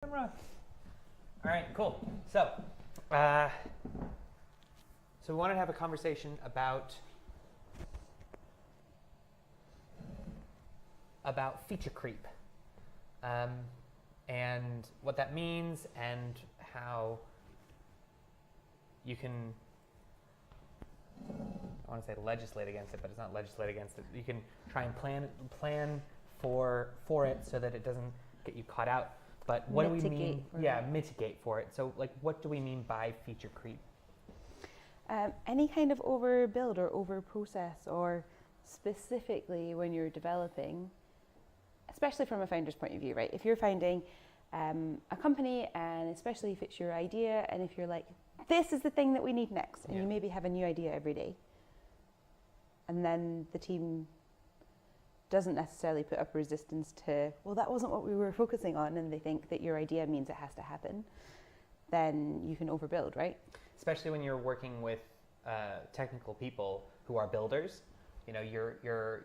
Camera. All right, cool. So we wanted to have a conversation about feature creep, and what that means, and how you can, I want to say legislate against it, but it's not legislate against it. You can try and plan for it so that it doesn't get you caught out. But what do we mean? Yeah, mitigate for it. So, like, what do we mean by feature creep? Any kind of overbuild or over-process, or specifically when you're developing, especially from a founder's point of view, right? If you're founding a company, and especially if it's your idea, and if you're like, this is the thing that we need next, and you maybe have a new idea every day, and then the team doesn't necessarily put up resistance to, well, that wasn't what we were focusing on, and they think that your idea means it has to happen, then you can overbuild, right? Especially when you're working with technical people who are builders. You know, you're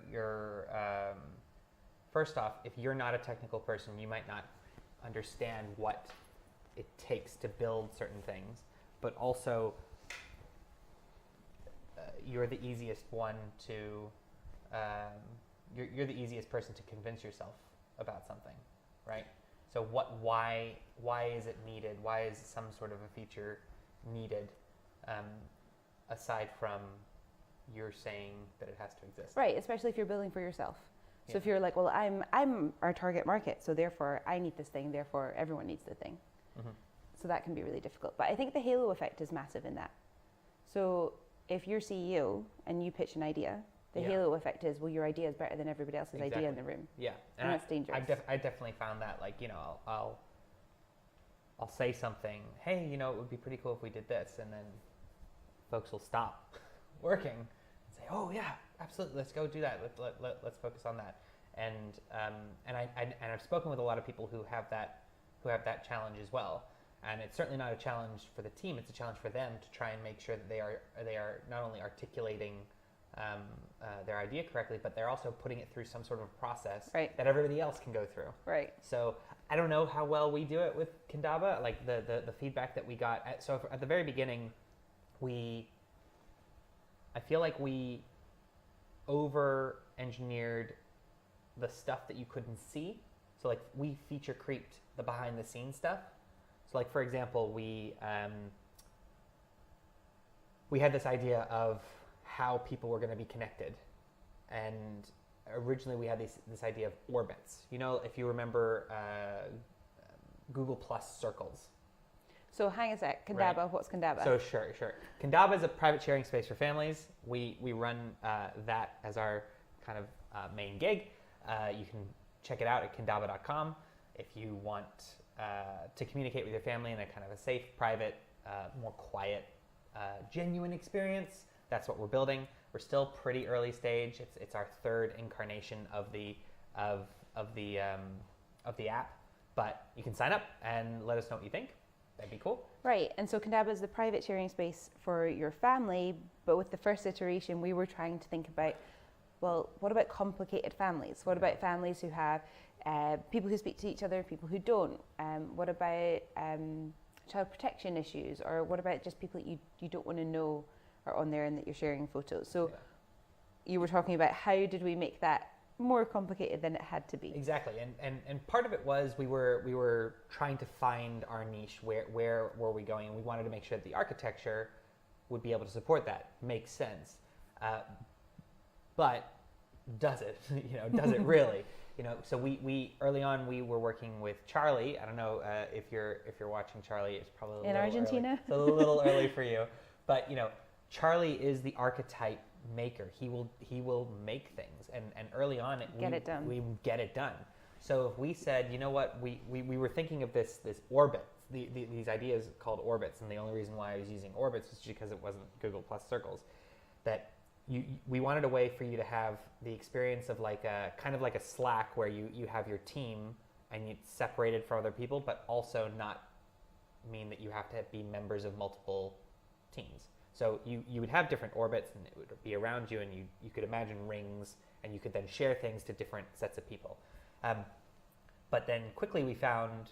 first off, if you're not a technical person, you might not understand what it takes to build certain things, but also you're the easiest one to you're the easiest person to convince yourself about something, right? So why is it needed? Why is some sort of a feature needed, aside from you're saying that it has to exist? Right, especially if you're building for yourself. So if you're like, well, I'm our target market, so therefore I need this thing, therefore everyone needs the thing. Mm-hmm. So that can be really difficult. But I think the halo effect is massive in that. So if you're CEO and you pitch an idea, the halo effect is, well, your idea is better than everybody else's idea in the room. Yeah, and that's dangerous. I definitely found that, like, you know, I'll say something, hey, you know, it would be pretty cool if we did this, and then folks will stop working and say, oh yeah, absolutely, let's go do that. Let's focus on that. And I've spoken with a lot of people who have that challenge as well. And it's certainly not a challenge for the team; it's a challenge for them to try and make sure that they are not only articulating their idea correctly, but they're also putting it through some sort of process that everybody else can go through. Right. So I don't know how well we do it with Condaba. Like the feedback that we got. At the very beginning, I feel like we over-engineered the stuff that you couldn't see. So like we feature creeped the behind-the-scenes stuff. So like, for example, we had this idea of how people were going to be connected, and originally we had this idea of orbits. You know, if you remember Google Plus circles. So hang a sec, Condaba, right. What's Condaba? So sure. Condaba is a private sharing space for families. We run that as our kind of main gig. You can check it out at condaba.com if you want to communicate with your family in a kind of a safe, private, more quiet, genuine experience. That's what we're building. We're still pretty early stage. It's our third incarnation of the app, but you can sign up and let us know what you think. That'd be cool. Right, and so Condaba is the private sharing space for your family, but with the first iteration, we were trying to think about, well, what about complicated families? What about families who have people who speak to each other, people who don't? What about child protection issues? Or what about just people that you don't want to know are on there and that you're sharing photos? So you were talking about how did we make that more complicated than it had to be? Exactly, and part of it was we were trying to find our niche. Where were we going? And we wanted to make sure that the architecture would be able to support that. Makes sense, but does it? Does it really? So we early on we were working with Charlie. I don't know if you're watching Charlie. It's probably in Argentina. Early. It's a little early for you, but Charlie is the archetype maker. He will make things, and early on we get it done. So if we said, you know what, we were thinking of this orbit, these ideas called orbits, and the only reason why I was using orbits was because it wasn't Google Plus circles. That we wanted a way for you to have the experience of like a kind of like a Slack where you have your team and it's separated from other people, but also not mean that you have to be members of multiple teams. So you would have different orbits, and it would be around you, and you could imagine rings, and you could then share things to different sets of people. But then quickly we found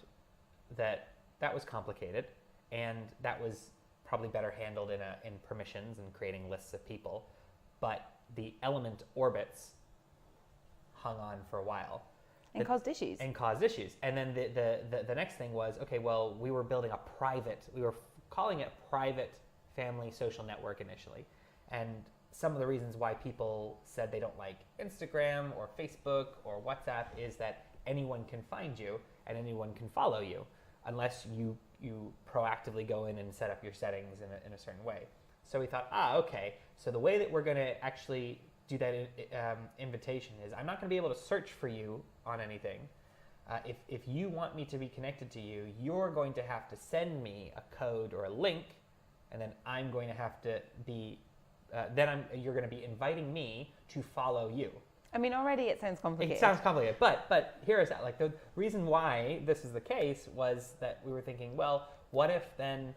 that was complicated, and that was probably better handled in permissions and creating lists of people. But the element orbits hung on for a while. And caused issues. And then the next thing was, okay, well, we were building we were calling it private family social network initially. And some of the reasons why people said they don't like Instagram or Facebook or WhatsApp is that anyone can find you and anyone can follow you unless you proactively go in and set up your settings in a certain way. So we thought, okay, so the way that we're going to actually do that invitation is I'm not going to be able to search for you on anything. If you want me to be connected to you, you're going to have to send me a code or a link, and then I'm going to have to be, you're going to be inviting me to follow you. I mean, already it sounds complicated. It sounds complicated, but here is that. Like, the reason why this is the case was that we were thinking, well, what if then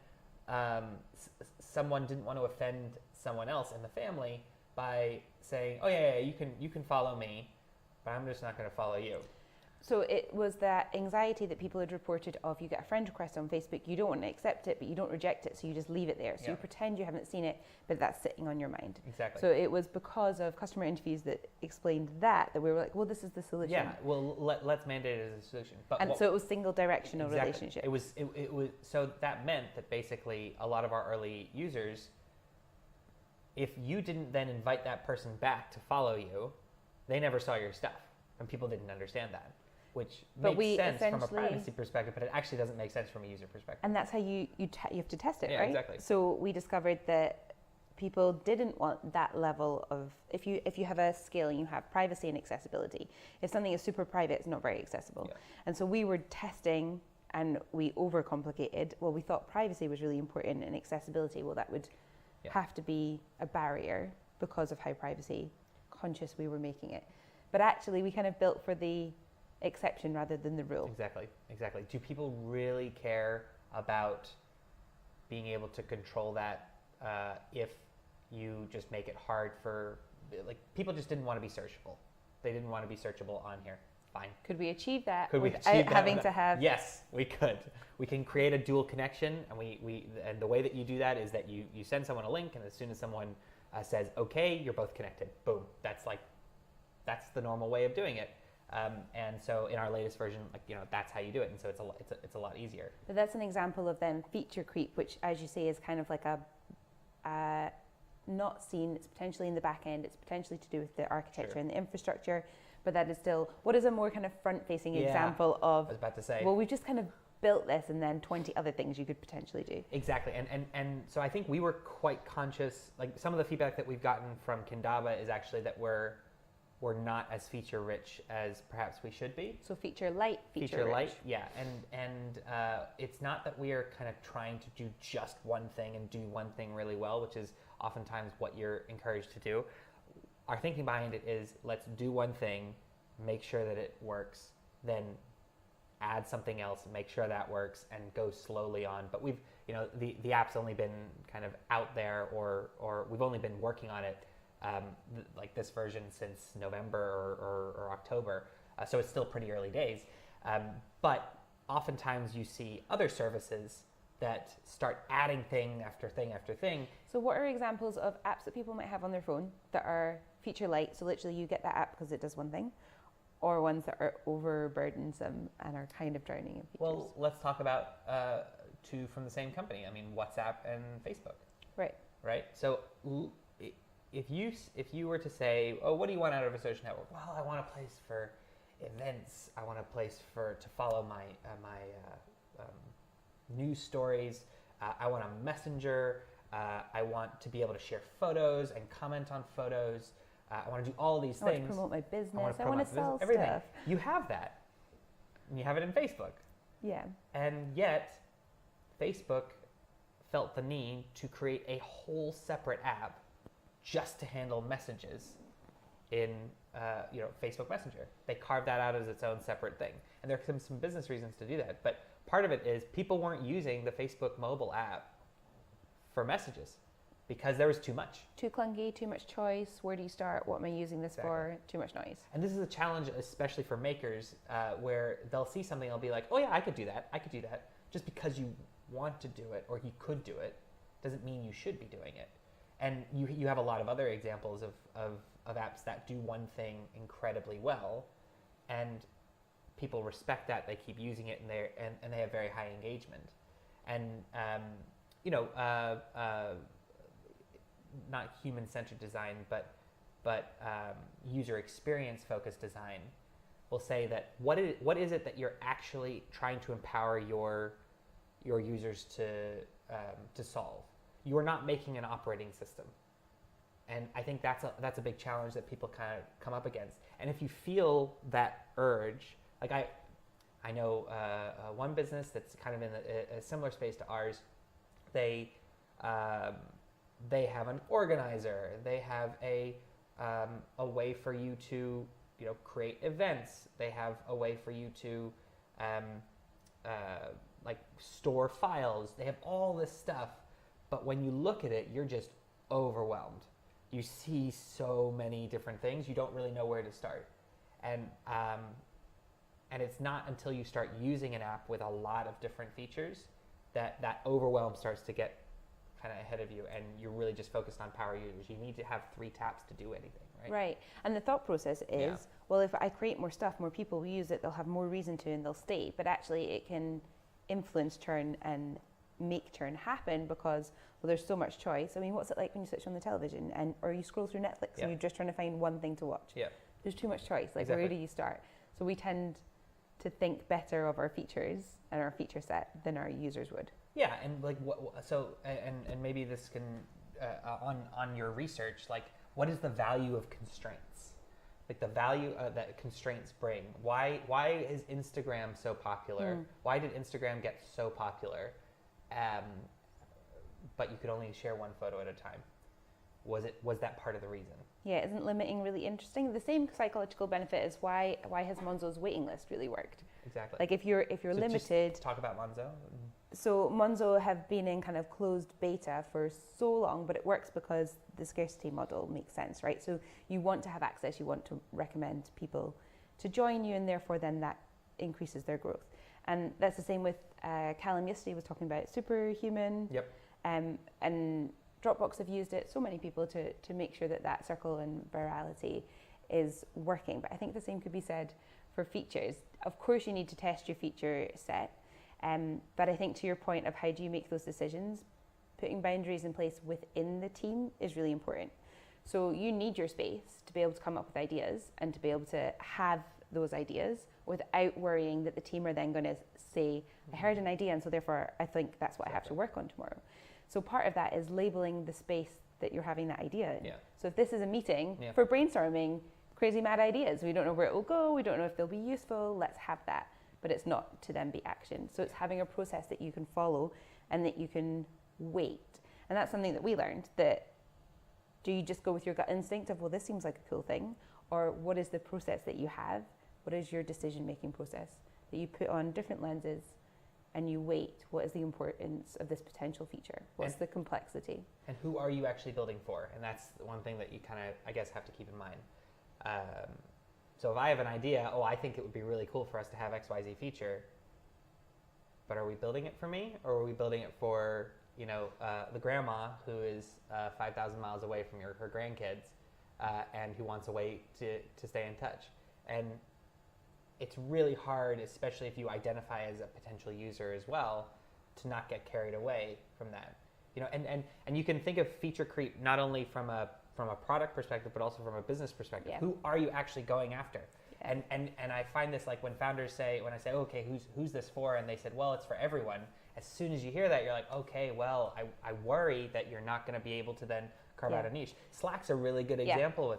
someone didn't want to offend someone else in the family by saying, oh yeah, you can follow me, but I'm just not going to follow you. So it was that anxiety that people had reported of, you get a friend request on Facebook, you don't want to accept it, but you don't reject it, so you just leave it there. So you pretend you haven't seen it, but that's sitting on your mind. Exactly. So it was because of customer interviews that explained that we were like, well, this is the solution. Yeah, well, let's mandate it as a solution. So it was single directional relationship. It was so that meant that basically a lot of our early users, if you didn't then invite that person back to follow you, they never saw your stuff, and people didn't understand that. Which makes sense from a privacy perspective, but it actually doesn't make sense from a user perspective. And that's how you have to test it, yeah, right? Exactly. So we discovered that people didn't want that level of, if you have a scale and you have privacy and accessibility, if something is super private, it's not very accessible. Yeah. And so we were testing and we overcomplicated. Well, we thought privacy was really important and accessibility, well, that would have to be a barrier because of how privacy conscious we were making it. But actually we kind of built for the exception rather than the rule. Exactly. Do people really care about being able to control that if you just make it hard for, like, people just didn't want to be searchable. They didn't want to be searchable on here. Fine. Could we achieve that having to have? Yes, we could. We can create a dual connection, and the way that you do that is that you send someone a link, and as soon as someone says, okay, you're both connected. Boom. That's the normal way of doing it. And so in our latest version, that's how you do it, and so it's a lot easier. But that's an example of then feature creep, which, as you say, is kind of like a not seen. It's potentially in the back end. It's potentially to do with the architecture and the infrastructure, but that is still what is a more kind of front-facing example of. I was about to say. Well, we've just kind of built this, and then 20 other things you could potentially do. Exactly, and so I think we were quite conscious. Like, some of the feedback that we've gotten from Kendaba is actually that we're not as feature rich as perhaps we should be. So feature light, feature light, yeah. And it's not that we are kind of trying to do just one thing and do one thing really well, which is oftentimes what you're encouraged to do. Our thinking behind it is, let's do one thing, make sure that it works, then add something else, make sure that works, and go slowly on. But we've, the app's only been kind of out there, or we've only been working on it like this version since November or October, so it's still pretty early days. But oftentimes you see other services that start adding thing after thing after thing. So what are examples of apps that people might have on their phone that are feature light, so literally you get that app because it does one thing, or ones that are overburdensome and are kind of drowning in features? Well, let's talk about two from the same company. I mean, WhatsApp and Facebook. Right. So if you were to say, oh, what do you want out of a social network? Well, I want a place for events. I want a place to follow my news stories. I want a messenger. I want to be able to share photos and comment on photos. I want to do all these things. I want to promote my business. I want to sell everything. Stuff. You have that. And you have it in Facebook. Yeah. And yet, Facebook felt the need to create a whole separate app just to handle messages in Facebook Messenger. They carved that out as its own separate thing. And there are some business reasons to do that. But part of it is people weren't using the Facebook mobile app for messages. because there was too much. Too clunky, too much choice. Where do you start? What am I using this for? Too much noise. And this is a challenge, especially for makers, where they'll see something, they'll be like, oh yeah, I could do that. Just because you want to do it or you could do it doesn't mean you should be doing it. And you have a lot of other examples of apps that do one thing incredibly well, and people respect that. They keep using it, and they have very high engagement. And not human-centered design, but user experience-focused design will say that what is it that you're actually trying to empower your users to solve? You're not making an operating system, and I think that's a big challenge that people kind of come up against. And if you feel that urge, like I know one business that's kind of in a similar space to ours. They have an organizer. They have a way for you to create events. They have a way for you to like store files. They have all this stuff, but when you look at it, you're just overwhelmed. You see so many different things. You don't really know where to start, and it's not until you start using an app with a lot of different features that overwhelm starts to get kind of ahead of you, and you're really just focused on power users. You need to have 3 taps to do anything, right? Right. And the thought process is, well, if I create more stuff, more people will use it, they'll have more reason to, and they'll stay. But actually it can influence churn and make churn happen because, well, there's so much choice. I mean, what's it like when you switch on the television or you scroll through Netflix and you're just trying to find one thing to watch? Yeah. There's too much choice. Like, exactly. Where do you start? So we tend to think better of our features and our feature set than our users would. Yeah, and like and maybe this can on your research, like what is the value of constraints? Like the value that constraints bring. Why is Instagram so popular? Why did Instagram get so popular? But you could only share one photo at a time. Was that part of the reason? Yeah, isn't limiting really interesting? The same psychological benefit is why has Monzo's waiting list really worked? Exactly. Like if you're so limited. Just talk about Monzo. So Monzo have been in kind of closed beta for so long, but it works because the scarcity model makes sense, right? So you want to have access, you want to recommend people to join you, and therefore then that increases their growth. And that's the same with Callum yesterday was talking about Superhuman. Yep. And Dropbox have used it, so many people, to make sure that circle and virality is working. But I think the same could be said for features. Of course you need to test your feature set, but I think to your point of how do you make those decisions, putting boundaries in place within the team is really important. So you need your space to be able to come up with ideas and to be able to have those ideas without worrying that the team are then going to say, I heard an idea and so therefore I think that's what I have to work on tomorrow. So part of that is labeling the space that you're having that idea in. Yeah. So if this is a meeting for brainstorming crazy mad ideas, we don't know where it will go, we don't know if they'll be useful, let's have that. But it's not to then be action. So it's having a process that you can follow and that you can wait. And that's something that we learned, that do you just go with your gut instinct of, well, this seems like a cool thing? Or what is the process that you have? What is your decision-making process that you put on different lenses and you wait? What is the importance of this potential feature? What's the complexity? And who are you actually building for? And that's one thing that you kind of, I guess, have to keep in mind. So if I have an idea, I think it would be really cool for us to have XYZ feature, but are we building it for me, or are we building it for the grandma who is 5,000 miles away from her grandkids and who wants a way to stay in touch? And it's really hard, especially if you identify as a potential user as well, to not get carried away from that. And you can think of feature creep not only from a product perspective, but also from a business perspective. Yeah. Who are you actually going after? Yeah. And I find this, like when founders say, when I say, okay, who's this for? And they said, well, it's for everyone. As soon as you hear that, you're like, okay, well, I worry that you're not going to be able to then carve out a niche. Slack's a really good example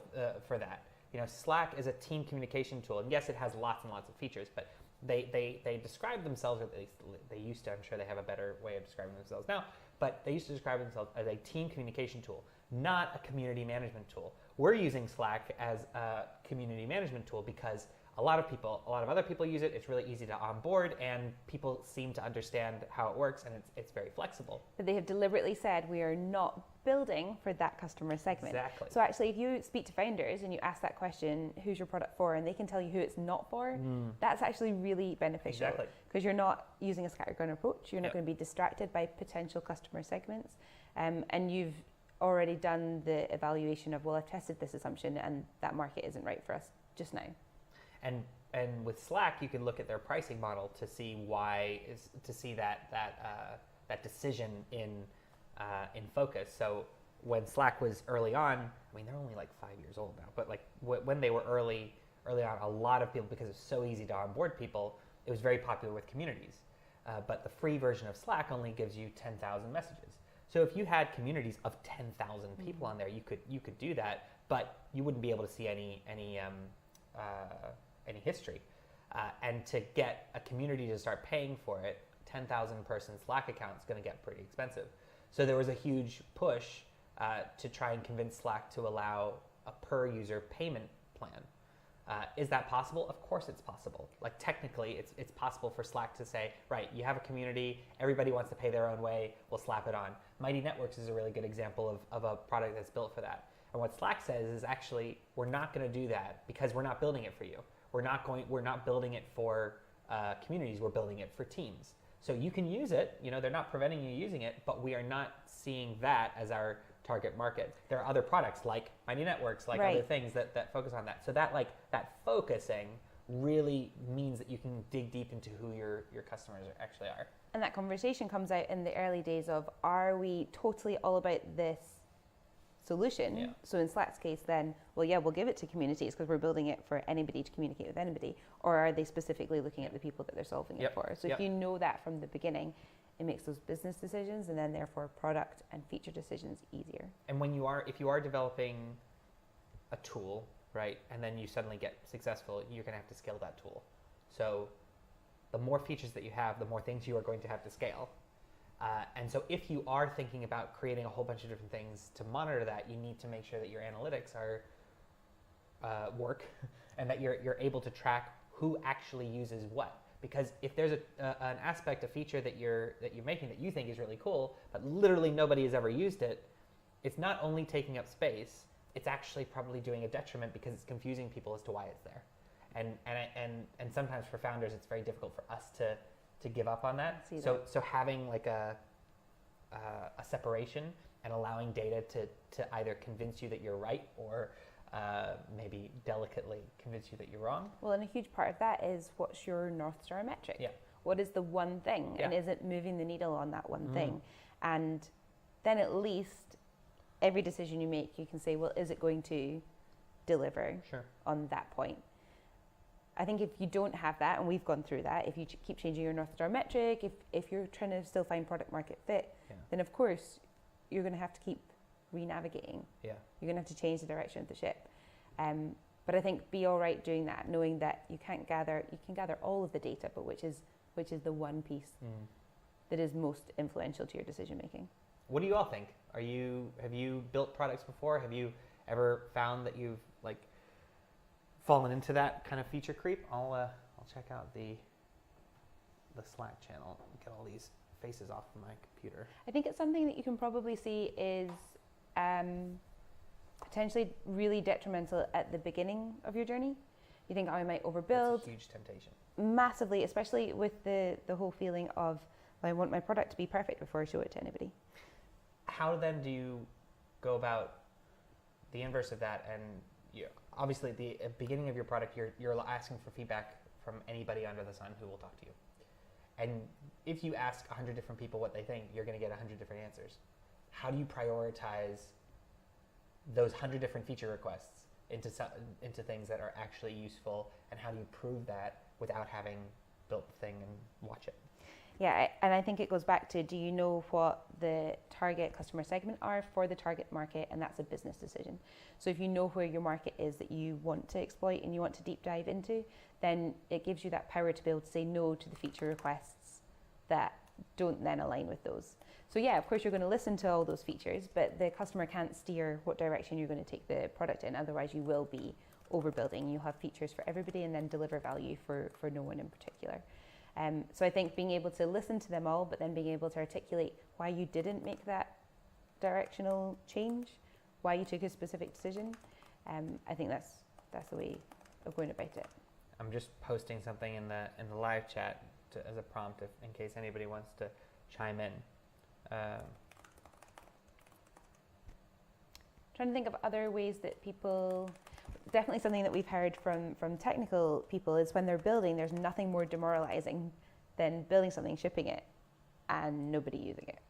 for that. Slack is a team communication tool, and yes, it has lots and lots of features, but they describe themselves, or at least they used to. I'm sure they have a better way of describing themselves now, but they used to describe themselves as a team communication tool, not a community management tool. We're using Slack as a community management tool because a lot of other people use it. It's really easy to onboard, and people seem to understand how it works, and it's very flexible. But they have deliberately said we are not building for that customer segment. Exactly. So actually, if you speak to founders and you ask that question, who's your product for, and they can tell you who it's not for, that's actually really beneficial. Exactly. Because you're not using a scattergun approach. You're not going to be distracted by potential customer segments, and you've already done the evaluation of, well, I've tested this assumption, and that market isn't right for us just now. And with Slack, you can look at their pricing model to see that decision in focus. So when Slack was early on, I mean, they're only like 5 years old now, but like when they were early on, a lot of people, because it's so easy to onboard people, it was very popular with communities. But the free version of Slack only gives you 10,000 messages. So if you had communities of 10,000 people on there, you could do that, but you wouldn't be able to see any history. And to get a community to start paying for it, 10,000 person Slack account is going to get pretty expensive. So there was a huge push to try and convince Slack to allow a per user payment plan. Is that possible? Of course it's possible. Like technically it's possible for Slack to say, right, you have a community, everybody wants to pay their own way, we'll slap it on. Mighty Networks is a really good example of a product that's built for that. And what Slack says is actually, we're not going to do that because we're not building it for you. We're not building it for communities, we're building it for teams. So you can use it, they're not preventing you using it, but we are not seeing that as our target market. There are other products like Mighty Networks, like other things that focus on that. So that focusing really means that you can dig deep into who your customers actually are. And that conversation comes out in the early days of, are we totally all about this solution? Yeah. So in Slack's case then, well, yeah, we'll give it to communities because we're building it for anybody to communicate with anybody. Or are they specifically looking at the people that they're solving it for? So if you know that from the beginning, it makes those business decisions and then therefore product and feature decisions easier. And if you are developing a tool, right, and then you suddenly get successful, you're going to have to scale that tool. So the more features that you have, the more things you are going to have to scale. And so if you are thinking about creating a whole bunch of different things to monitor that, you need to make sure that your analytics work and that you're able to track who actually uses what. Because if there's an aspect, a feature that you're making that you think is really cool, but literally nobody has ever used it, it's not only taking up space, it's actually probably doing a detriment because it's confusing people as to why it's there. And sometimes for founders, it's very difficult for us to give up on that. So having like a separation and allowing data to either convince you that you're right or maybe delicately convince you that you're wrong. Well, and a huge part of that is, what's your North Star metric? Yeah. What is the one thing? Yeah. And is it moving the needle on that one thing? And then at least every decision you make, you can say, well, is it going to deliver on that point? I think if you don't have that, and we've gone through that, if you keep changing your North Star metric, if you're trying to still find product market fit, then of course you're going to have to keep re-navigating. Yeah. You're going to have to change the direction of the ship. But I think be all right doing that, knowing that you can gather all of the data, but which is the one piece that is most influential to your decision making. What do you all think? Have you built products before? Have you ever found that you've fallen into that kind of feature creep? I'll check out the Slack channel and get all these faces off of my computer. I think it's something that you can probably see is potentially really detrimental at the beginning of your journey. You think, I might overbuild. It's a huge temptation. Massively, especially with the whole feeling of, I want my product to be perfect before I show it to anybody. How then do you go about the inverse of that? And obviously, at the beginning of your product, you're asking for feedback from anybody under the sun who will talk to you. And if you ask 100 different people what they think, you're going to get 100 different answers. How do you prioritize those 100 different feature requests into things that are actually useful? And how do you prove that without having built the thing and watch it? Yeah, and I think it goes back to, do you know what the target customer segment are for the target market? And that's a business decision. So if you know where your market is that you want to exploit and you want to deep dive into, then it gives you that power to be able to say no to the feature requests that don't then align with those. So yeah, of course you're going to listen to all those features, but the customer can't steer what direction you're going to take the product in. Otherwise you will be overbuilding. You'll have features for everybody and then deliver value for no one in particular. So I think being able to listen to them all, but then being able to articulate why you didn't make that directional change, why you took a specific decision, I think that's the way of going about it. I'm just posting something in the live chat as a prompt in case anybody wants to chime in. Trying to think of other ways that people, definitely something that we've heard from technical people is when they're building, there's nothing more demoralizing than building something, shipping it, and nobody using it.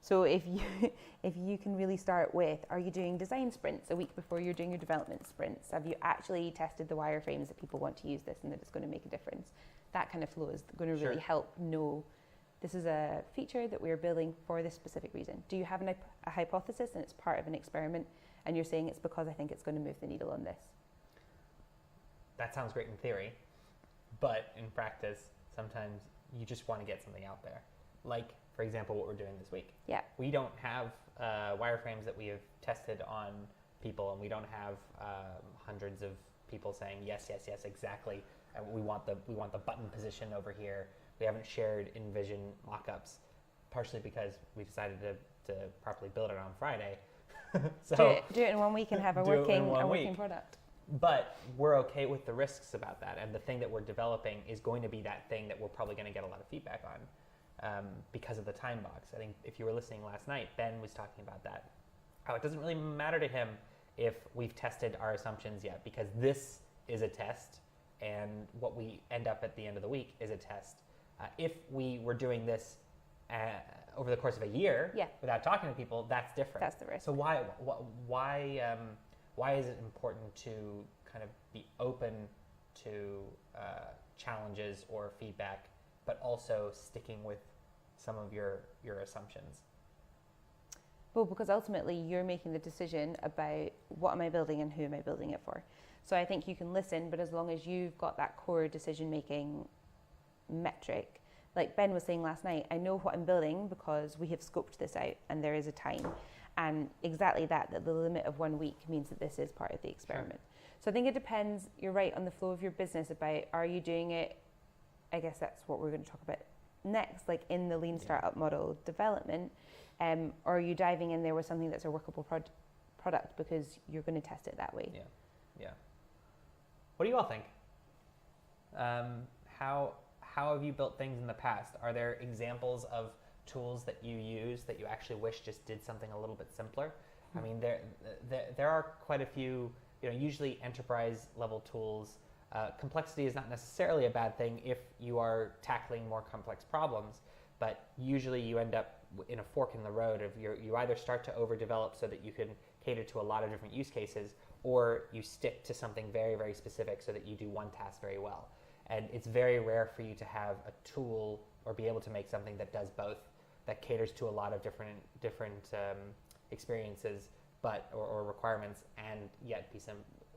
So if you can really start with, are you doing design sprints a week before you're doing your development sprints? Have you actually tested the wireframes that people want to use this and that it's going to make a difference? That kind of flow is going to really help know this is a feature that we're building for this specific reason. Do you have a hypothesis and it's part of an experiment and you're saying it's because I think it's going to move the needle on this? That sounds great in theory, but in practice, sometimes you just want to get something out there. Like, for example, what we're doing this week. Yeah. We don't have wireframes that we have tested on people, and we don't have hundreds of people saying yes, exactly. And we want the button position over here. We haven't shared InVision mockups, partially because we decided to properly build it on Friday. So do it in 1 week and have a working product. But we're okay with the risks about that, and the thing that we're developing is going to be that thing that we're probably going to get a lot of feedback on because of the time box. I think if you were listening last night, Ben was talking about that. How it doesn't really matter to him if we've tested our assumptions yet, because this is a test, and what we end up at the end of the week is a test. If we were doing this over the course of a year without talking to people, that's different. That's the risk. So why is it important to kind of be open to challenges or feedback, but also sticking with some of your assumptions? Well, because ultimately you're making the decision about what am I building and who am I building it for. So I think you can listen, but as long as you've got that core decision-making metric, like Ben was saying last night, I know what I'm building because we have scoped this out and there is a time. And exactly that the limit of 1 week means that this is part of the experiment. Sure. So I think it depends, you're right, on the flow of your business about, are you doing it, I guess that's what we're going to talk about next, like in the lean startup model development, or are you diving in there with something that's a workable product because you're going to test it that way? Yeah. What do you all think? How have you built things in the past? Are there examples of tools that you use that you actually wish just did something a little bit simpler? I mean, there are quite a few, usually enterprise level tools. Complexity is not necessarily a bad thing if you are tackling more complex problems, but usually you end up in a fork in the road of you either start to overdevelop so that you can cater to a lot of different use cases, or you stick to something very, very specific so that you do one task very well. And it's very rare for you to have a tool or be able to make something that does both, that caters to a lot of different experiences, or requirements, and yet be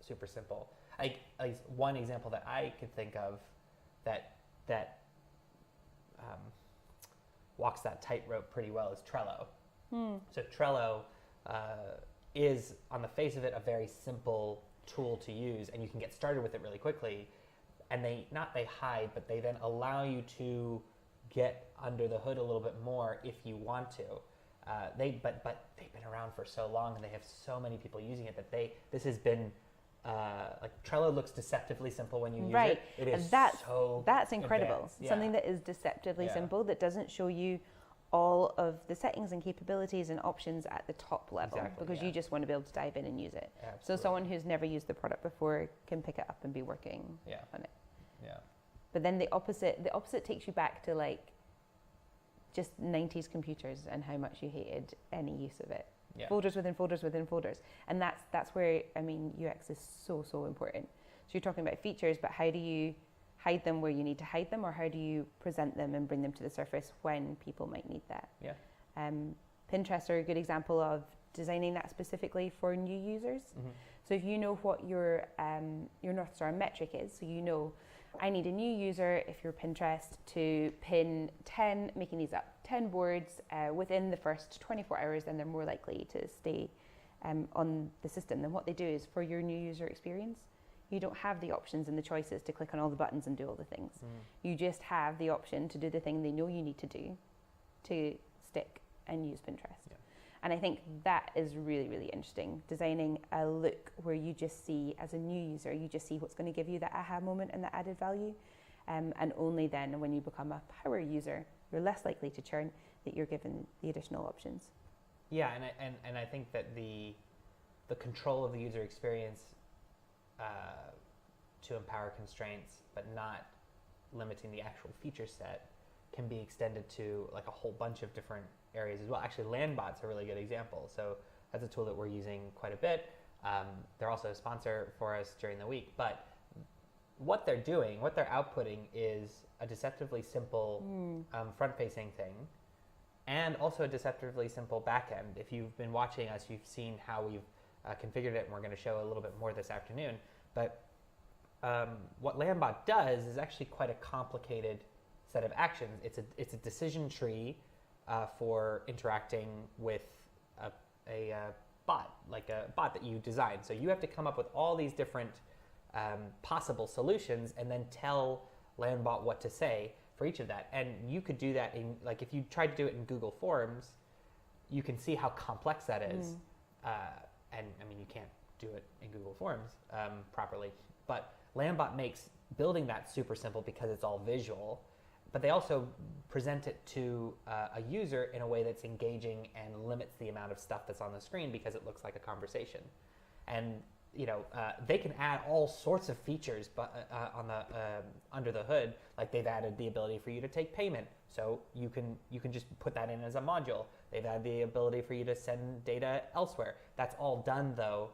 super simple. At least one example that I could think of that walks that tightrope pretty well is Trello. So Trello is, on the face of it, a very simple tool to use, and you can get started with it really quickly. And they hide, but they then allow you to get under the hood a little bit more if you want to. But they've been around for so long, and they have so many people using it that this has been like Trello looks deceptively simple when you use it. It is that's incredible. Advanced. Yeah. Something that is deceptively simple, that doesn't show you all of the settings and capabilities and options at the top level, because you just want to be able to dive in and use it. Absolutely. So someone who's never used the product before can pick it up and be working on it. Yeah. But then the opposite takes you back to like just 90s computers and how much you hated any use of it. Yeah. Folders within folders within folders. And that's where, UX is so important. So you're talking about features, but how do you hide them where you need to hide them, or how do you present them and bring them to the surface when people might need that? Yeah. Pinterest are a good example of designing that specifically for new users. Mm-hmm. So if you know what your North Star metric is, so I need a new user, if you're Pinterest, to pin 10, making these up, 10 boards within the first 24 hours, then they're more likely to stay on the system. Then what they do is, for your new user experience, you don't have the options and the choices to click on all the buttons and do all the things. You just have the option to do the thing they know you need to do to stick and use Pinterest. Yeah. And I think that is really, really interesting. Designing a look where you just see, as a new user, you just see what's going to give you that aha moment and that added value. And only then, when you become a power user, you're less likely to churn, that you're given the additional options. Yeah, and I think that the control of the user experience to empower constraints, but not limiting the actual feature set, can be extended to like a whole bunch of different areas as well. Actually, Landbot's a really good example. So that's a tool that we're using quite a bit. They're also a sponsor for us during the week, but what they're doing, what they're outputting is a deceptively simple front-facing thing, and also a deceptively simple back-end. If you've been watching us, you've seen how we've configured it, and we're going to show a little bit more this afternoon. But what Landbot does is actually quite a complicated set of actions. It's a decision tree for interacting with a bot, like a bot that you design. So you have to come up with all these different possible solutions and then tell Landbot what to say for each of that. And you could do that in, like, if you tried to do it in Google Forms, you can see how complex that is. And I mean, you can't do it in Google Forms properly, but Landbot makes building that super simple because it's all visual, but they also present it to a user in a way that's engaging and limits the amount of stuff that's on the screen because it looks like a conversation. And they can add all sorts of features, but on the under the hood, like they've added the ability for you to take payment, so you can just put that in as a module. They've added the ability for you to send data elsewhere. That's all done though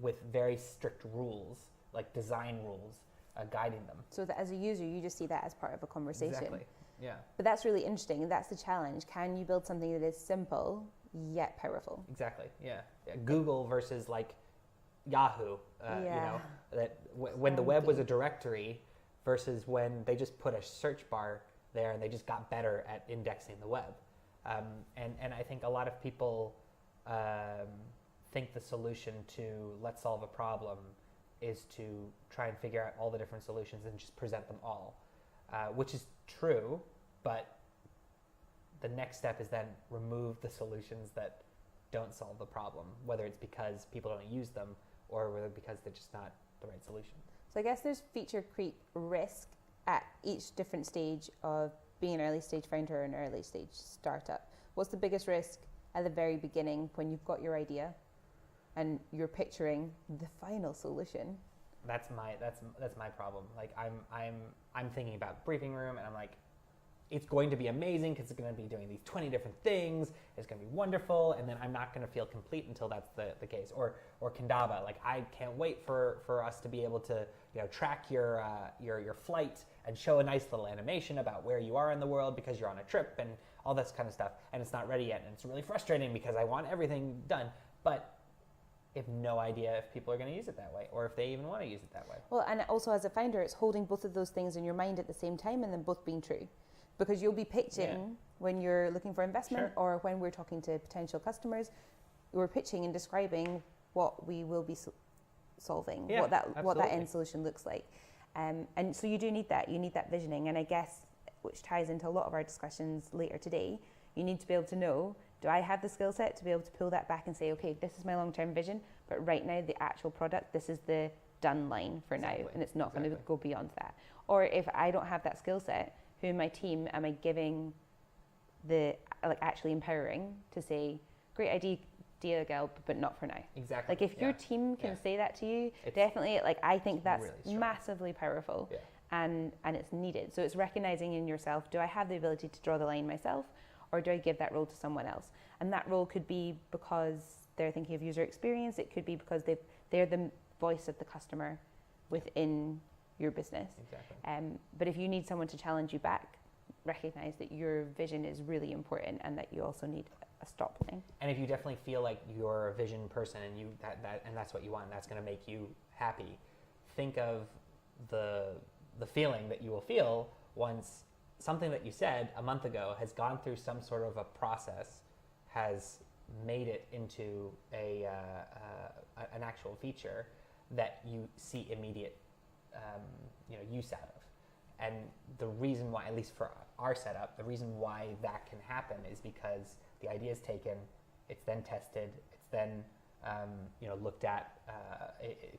with very strict rules, like design rules, guiding them. So that as a user, you just see that as part of a conversation. Exactly. Yeah. But that's really interesting, and that's the challenge. Can you build something that is simple yet powerful? Exactly. Yeah. Google versus like Yahoo, when the web was a directory versus when they just put a search bar there and they just got better at indexing the web. And I think a lot of people think the solution to let's solve a problem is to try and figure out all the different solutions and just present them all, which is true, but the next step is then remove the solutions that don't solve the problem, whether it's because people don't use them or whether because they're just not the right solution. So I guess there's feature creep risk at each different stage of being an early stage founder or an early stage startup. What's the biggest risk at the very beginning when you've got your idea and you're picturing the final solution? That's my problem. Like I'm thinking about briefing room and I'm like, it's going to be amazing because it's going to be doing these 20 different things. It's going to be wonderful, and then I'm not going to feel complete until that's the case. Or Kendaba, like I can't wait for us to be able to track your flight and show a nice little animation about where you are in the world because you're on a trip and all this kind of stuff. And it's not ready yet, and it's really frustrating because I want everything done, but I have no idea if people are going to use it that way or if they even want to use it that way. Well, and also as a founder, it's holding both of those things in your mind at the same time and then both being true. Because you'll be pitching when you're looking for investment or when we're talking to potential customers, we're pitching and describing what we will be solving, what that end solution looks like. And so you do need that. You need that visioning. And I guess, which ties into a lot of our discussions later today, you need to be able to know, do I have the skill set to be able to pull that back and say, okay, this is my long-term vision, but right now the actual product, this is the done line for now, and it's not going to go beyond that. Or if I don't have that skill set, who in my team am I giving actually empowering to say, great idea, Gelb, but not for now. Exactly. Like if your team can say that to you, definitely, like I think that's really massively powerful and it's needed. So it's recognizing in yourself, do I have the ability to draw the line myself or do I give that role to someone else? And that role could be because they're thinking of user experience. It could be because they're the voice of the customer within your business. Exactly. But if you need someone to challenge you back, recognize that your vision is really important and that you also need a stop line. And if you definitely feel like you're a vision person and you and that's what you want, and that's going to make you happy, think of the feeling that you will feel once something that you said a month ago has gone through some sort of a process, has made it into an actual feature. that you see immediate use out of. And the reason why, at least for our setup, the reason why that can happen is because the idea is taken, it's then tested, it's then looked at.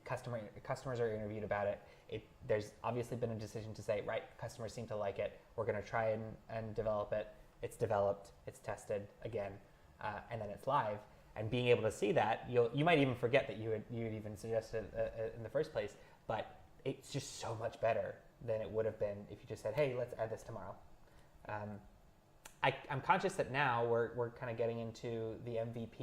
Customers are interviewed about it. There's obviously been a decision to say, right, customers seem to like it. We're going to try and develop it. It's developed, it's tested again, and then it's live. And being able to see that, you might even forget that you had even suggested it in the first place. But it's just so much better than it would have been if you just said, hey, let's add this tomorrow. I'm conscious that now we're kind of getting into the MVP